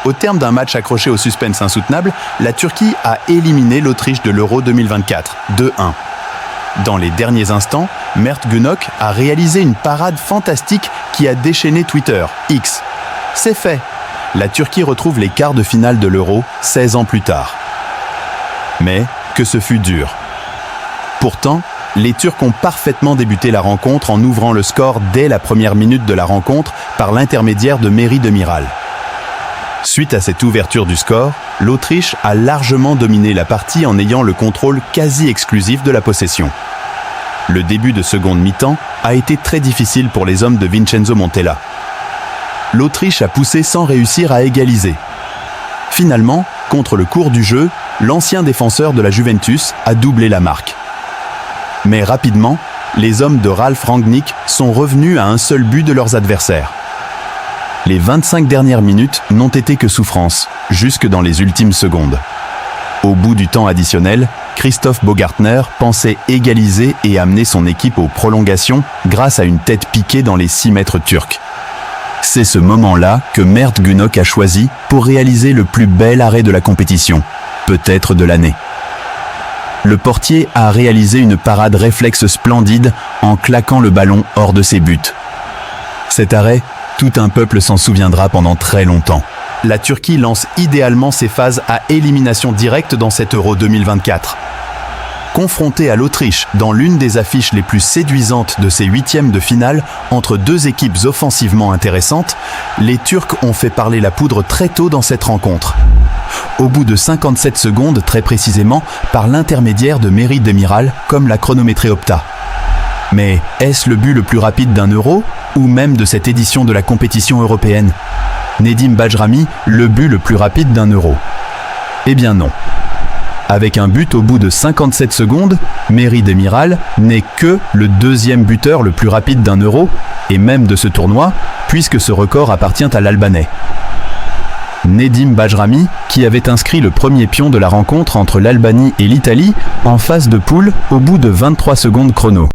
Au terme d'un match accroché au suspense insoutenable, la Turquie a éliminé l'Autriche de l'Euro 2024, 2-1. Dans les derniers instants, Mert Günok a réalisé une parade fantastique qui a déchaîné Twitter, X. C'est fait. La Turquie retrouve les quarts de finale de l'Euro 16 ans plus tard. Mais que ce fut dur. Pourtant, les Turcs ont parfaitement débuté la rencontre en ouvrant le score dès la première minute de la rencontre par l'intermédiaire de Merih Demiral. Suite à cette ouverture du score, l'Autriche a largement dominé la partie en ayant le contrôle quasi exclusif de la possession. Le début de seconde mi-temps a été très difficile pour les hommes de Vincenzo Montella. L'Autriche a poussé sans réussir à égaliser. Finalement, contre le cours du jeu, l'ancien défenseur de la Juventus a doublé la marque. Mais rapidement, les hommes de Ralf Rangnick sont revenus à un seul but de leurs adversaires. Les 25 dernières minutes n'ont été que souffrance, jusque dans les ultimes secondes. Au bout du temps additionnel, Christoph Baumgartner pensait égaliser et amener son équipe aux prolongations grâce à une tête piquée dans les 6 mètres turcs. C'est ce moment-là que Mert Günok a choisi pour réaliser le plus bel arrêt de la compétition, peut-être de l'année. Le portier a réalisé une parade réflexe splendide en claquant le ballon hors de ses buts. Cet arrêt, tout un peuple s'en souviendra pendant très longtemps. La Turquie lance idéalement ses phases à élimination directe dans cet Euro 2024. Confrontée à l'Autriche dans l'une des affiches les plus séduisantes de ces huitièmes de finale entre deux équipes offensivement intéressantes, les Turcs ont fait parler la poudre très tôt dans cette rencontre. Au bout de 57 secondes très précisément, par l'intermédiaire de Merih Demiral, comme l'a chronométré Opta. Mais est-ce le but le plus rapide d'un Euro, ou même de cette édition de la compétition européenne? Nedim Bajrami, le but le plus rapide d'un Euro? Eh bien non. Avec un but au bout de 57 secondes, Merih Demiral n'est que le deuxième buteur le plus rapide d'un Euro, et même de ce tournoi, puisque ce record appartient à l'Albanais. Nedim Bajrami, qui avait inscrit le premier pion de la rencontre entre l'Albanie et l'Italie en phase de poule au bout de 23 secondes chrono.